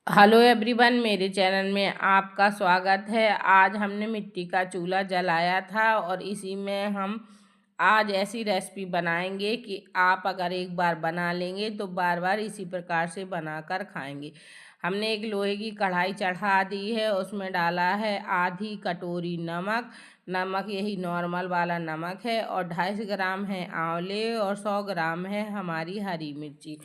Hello everyone, मेरे channel में आपका स्वागत है। आज हमने मिट्टी का चूल्हा जलाया था और इसी में हम आज ऐसी रेसिपी बनाएंगे कि आप अगर एक बार बना लेंगे तो बार बार इसी प्रकार से बनाकर खाएंगे। हमने एक लोहे की कढ़ाई चढ़ा दी है, उसमें डाला है आधी कटोरी नमक। नमक यही नॉर्मल वाला नमक है और 250 ग्राम है आंवले और 100 ग्राम है हमारी हरी मिर्ची।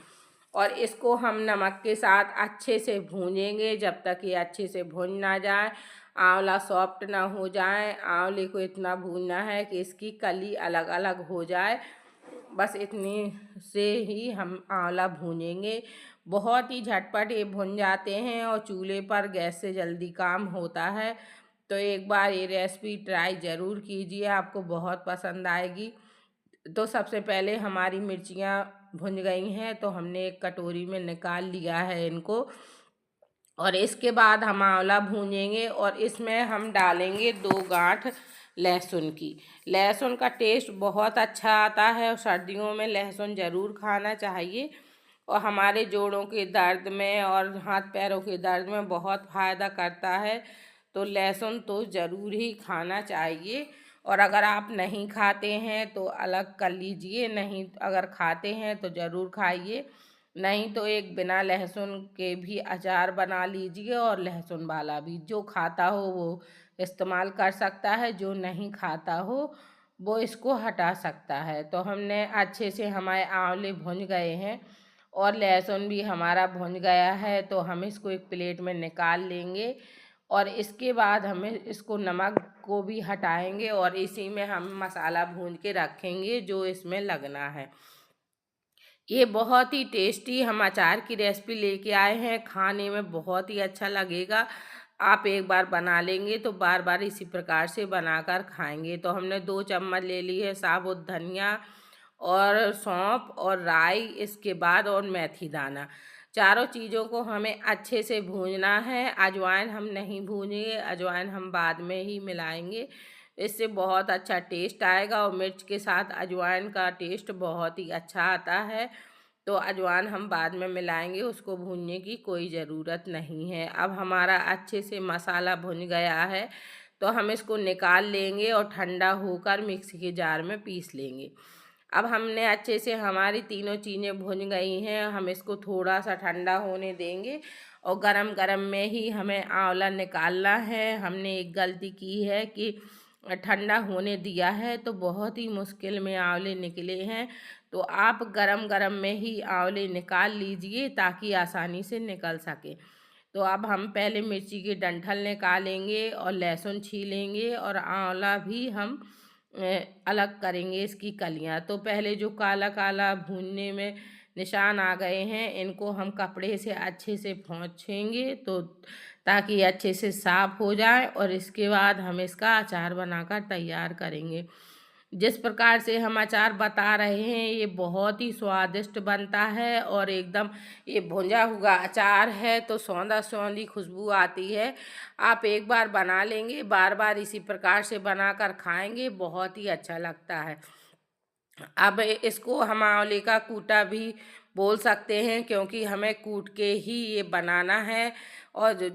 और इसको हम नमक के साथ अच्छे से भूनेंगे जब तक ये अच्छे से भून ना जाए, आंवला सॉफ्ट ना हो जाए। आंवले को इतना भूनना है कि इसकी कली अलग अलग हो जाए, बस इतनी से ही हम आंवला भूनेंगे। बहुत ही झटपट ये भुन जाते हैं और चूल्हे पर गैस से जल्दी काम होता है। तो एक बार ये रेसिपी ट्राई ज़रूर कीजिए, आपको बहुत पसंद आएगी। तो सबसे पहले हमारी मिर्चियाँ भुन गई हैं तो हमने एक कटोरी में निकाल लिया है इनको। और इसके बाद हम आंवला भूनेंगे और इसमें हम डालेंगे 2 गांठ लहसुन की। लहसुन का टेस्ट बहुत अच्छा आता है और सर्दियों में लहसुन ज़रूर खाना चाहिए और हमारे जोड़ों के दर्द में और हाथ पैरों के दर्द में बहुत फ़ायदा करता है। तो लहसुन तो ज़रूर ही खाना चाहिए। और अगर आप नहीं खाते हैं तो अलग कर लीजिए, नहीं अगर खाते हैं तो ज़रूर खाइए। नहीं तो एक बिना लहसुन के भी अचार बना लीजिए और लहसुन वाला भी, जो खाता हो वो इस्तेमाल कर सकता है, जो नहीं खाता हो वो इसको हटा सकता है। तो हमने अच्छे से, हमारे आंवले भुन गए हैं और लहसुन भी हमारा भुन गया है, तो हम इसको एक प्लेट में निकाल लेंगे। और इसके बाद हमें इसको नमक को भी हटाएंगे और इसी में हम मसाला भून के रखेंगे जो इसमें लगना है। ये बहुत ही टेस्टी हम अचार की रेसिपी लेके आए हैं, खाने में बहुत ही अच्छा लगेगा। आप एक बार बना लेंगे तो बार बार इसी प्रकार से बनाकर खाएंगे। तो हमने 2 चम्मच ले ली है साबुत धनिया और सौंफ और राई, इसके बाद और मेथी दाना। चारों चीज़ों को हमें अच्छे से भूनना है। अजवाइन हम नहीं भूनेंगे, अजवाइन हम बाद में ही मिलाएंगे, इससे बहुत अच्छा टेस्ट आएगा और मिर्च के साथ अजवाइन का टेस्ट बहुत ही अच्छा आता है। तो अजवाइन हम बाद में मिलाएंगे, उसको भूनने की कोई ज़रूरत नहीं है। अब हमारा अच्छे से मसाला भुन गया है तो हम इसको निकाल लेंगे और ठंडा होकर मिक्सी के जार में पीस लेंगे। अब हमने अच्छे से, हमारी तीनों चीज़ें भुन गई हैं, हम इसको थोड़ा सा ठंडा होने देंगे और गरम गरम में ही हमें आंवला निकालना है। हमने एक गलती की है कि ठंडा होने दिया है तो बहुत ही मुश्किल में आंवले निकले हैं। तो आप गरम गरम में ही आंवले निकाल लीजिए ताकि आसानी से निकल सके। तो अब हम पहले मिर्ची के डंठल निकालेंगे और लहसुन छीलेंगे और आंवला भी हम अलग करेंगे इसकी कलियां। तो पहले जो काला काला भूनने में निशान आ गए हैं, इनको हम कपड़े से अच्छे से पोंछेंगे तो ताकि ये अच्छे से साफ हो जाए और इसके बाद हम इसका अचार बनाकर तैयार करेंगे। जिस प्रकार से हम अचार बता रहे हैं ये बहुत ही स्वादिष्ट बनता है और एकदम ये भुंजा हुआ अचार है तो सौंधा सौंधी खुशबू आती है। आप एक बार बना लेंगे, बार बार इसी प्रकार से बनाकर खाएंगे, बहुत ही अच्छा लगता है। अब इसको हम आंवले का कूटा भी बोल सकते हैं क्योंकि हमें कूट के ही ये बनाना है और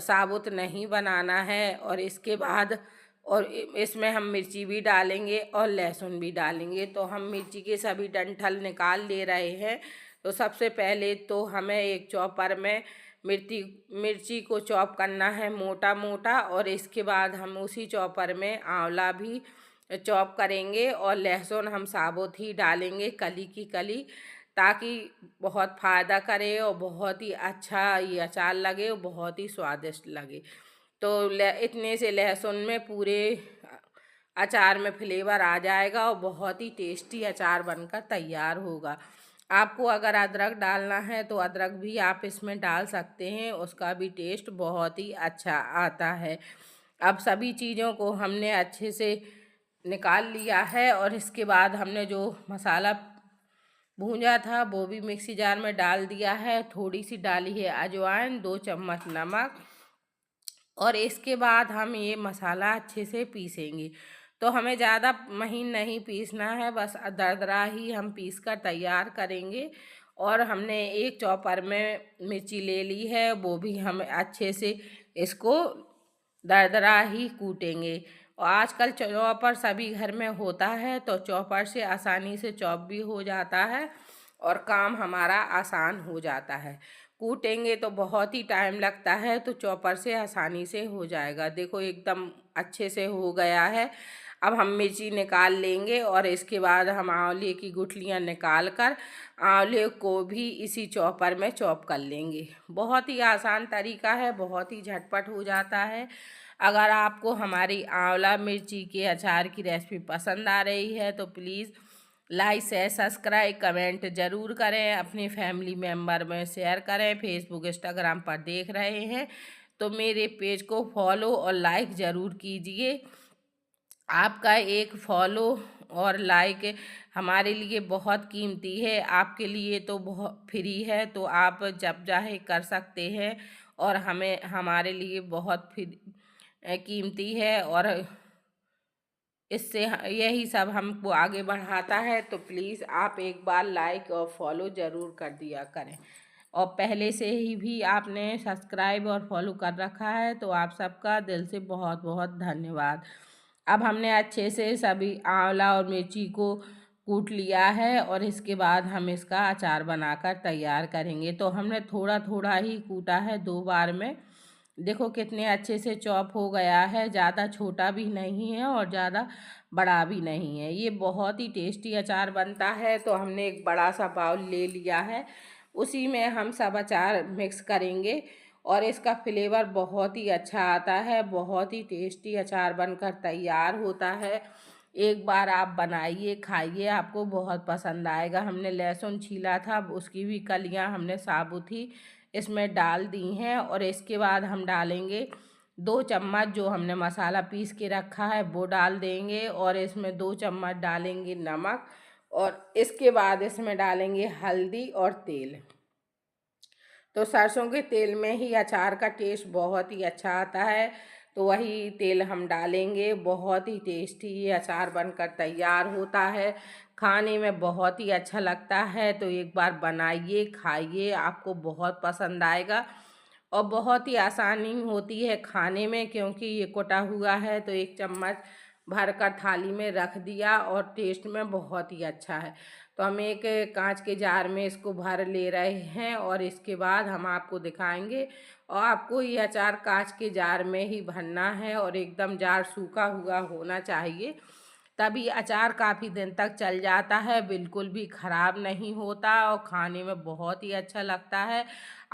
साबुत नहीं बनाना है। और इसके बाद और इसमें हम मिर्ची भी डालेंगे और लहसुन भी डालेंगे। तो हम मिर्ची के सभी डंठल निकाल ले रहे हैं। तो सबसे पहले तो हमें एक चॉपर में मिर्ची को चॉप करना है मोटा मोटा, और इसके बाद हम उसी चॉपर में आंवला भी चॉप करेंगे और लहसुन हम साबुत ही डालेंगे, कली की कली, ताकि बहुत फ़ायदा करे और बहुत ही अच्छा ये अचार लगे और बहुत ही स्वादिष्ट लगे। तो इतने से लहसुन में पूरे अचार में फ्लेवर आ जाएगा और बहुत ही टेस्टी अचार बनकर तैयार होगा। आपको अगर अदरक डालना है तो अदरक भी आप इसमें डाल सकते हैं, उसका भी टेस्ट बहुत ही अच्छा आता है। अब सभी चीज़ों को हमने अच्छे से निकाल लिया है और इसके बाद हमने जो मसाला भूंजा था वो भी मिक्सी जार में डाल दिया है। थोड़ी सी डाली है अजवाइन, 2 चम्मच नमक, और इसके बाद हम ये मसाला अच्छे से पीसेंगे। तो हमें ज़्यादा महीन नहीं पीसना है, बस दरदरा ही हम पीस कर तैयार करेंगे और हमने एक चॉपर में मिर्ची ले ली है, वो भी हम अच्छे से इसको दरदरा ही कूटेंगे। और आजकल चॉपर सभी घर में होता है, तो चॉपर से आसानी से चॉप भी हो जाता है और काम हमारा आसान हो जाता है। कूटेंगे तो बहुत ही टाइम लगता है, तो चॉपर से आसानी से हो जाएगा। देखो एकदम अच्छे से हो गया है। अब हम मिर्ची निकाल लेंगे और इसके बाद हम आंवले की गुठलियाँ निकाल कर आंवले को भी इसी चॉपर में चॉप कर लेंगे। बहुत ही आसान तरीका है, बहुत ही झटपट हो जाता है। अगर आपको हमारी आंवला मिर्ची के अचार की रेसिपी पसंद आ रही है तो please like share subscribe comment ज़रूर करें, अपनी फैमिली मेम्बर में शेयर करें। फेसबुक इंस्टाग्राम पर देख रहे हैं तो मेरे पेज को फॉलो और लाइक ज़रूर कीजिए। आपका एक फॉलो और लाइक हमारे लिए बहुत कीमती है। आपके लिए तो बहुत फ्री है, तो आप जब चाहे कर सकते हैं और हमें हमारे लिए बहुत कीमती है और इससे यही सब हमको आगे बढ़ाता है। तो प्लीज़ आप एक बार लाइक और फॉलो ज़रूर कर दिया करें। और पहले से ही भी आपने सब्सक्राइब और फॉलो कर रखा है तो आप सबका दिल से बहुत बहुत धन्यवाद। अब हमने अच्छे से सभी आंवला और मिर्ची को कूट लिया है और इसके बाद हम इसका अचार बनाकर तैयार करेंगे। तो हमने थोड़ा थोड़ा ही कूटा है, 2 बार में। देखो कितने अच्छे से चॉप हो गया है, ज़्यादा छोटा भी नहीं है और ज़्यादा बड़ा भी नहीं है। ये बहुत ही टेस्टी अचार बनता है। तो हमने एक बड़ा सा बाउल ले लिया है, उसी में हम सब अचार मिक्स करेंगे और इसका फ्लेवर बहुत ही अच्छा आता है। बहुत ही टेस्टी अचार बनकर तैयार होता है। एक बार आप बनाइए, खाइए, आपको बहुत पसंद आएगा। हमने लहसुन छीला था, उसकी भी कलियां हमने साबुत ही इसमें डाल दी हैं। और इसके बाद हम डालेंगे 2 चम्मच जो हमने मसाला पीस के रखा है वो डाल देंगे और इसमें 2 चम्मच डालेंगे नमक और इसके बाद इसमें डालेंगे हल्दी और तेल। तो सरसों के तेल में ही अचार का टेस्ट बहुत ही अच्छा आता है, तो वही तेल हम डालेंगे। बहुत ही टेस्टी ये अचार बनकर तैयार होता है, खाने में बहुत ही अच्छा लगता है। तो एक बार बनाइए, खाइए, आपको बहुत पसंद आएगा। और बहुत ही आसानी होती है खाने में, क्योंकि ये कुटा हुआ है तो 1 चम्मच भर कर थाली में रख दिया और टेस्ट में बहुत ही अच्छा है। तो हम एक कांच के जार में इसको भर ले रहे हैं और इसके बाद हम आपको दिखाएंगे। और आपको ये अचार कांच के जार में ही भरना है और एकदम जार सूखा हुआ होना चाहिए, तभी अचार काफ़ी दिन तक चल जाता है, बिल्कुल भी ख़राब नहीं होता और खाने में बहुत ही अच्छा लगता है।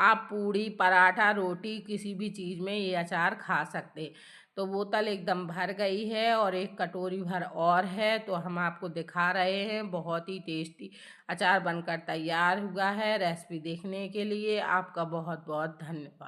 आप पूड़ी पराठा रोटी किसी भी चीज़ में ये अचार खा सकते। तो बोतल एकदम भर गई है और एक कटोरी भर और है, तो हम आपको दिखा रहे हैं। बहुत ही टेस्टी अचार बनकर तैयार हुआ है। रेसिपी देखने के लिए आपका बहुत बहुत धन्यवाद।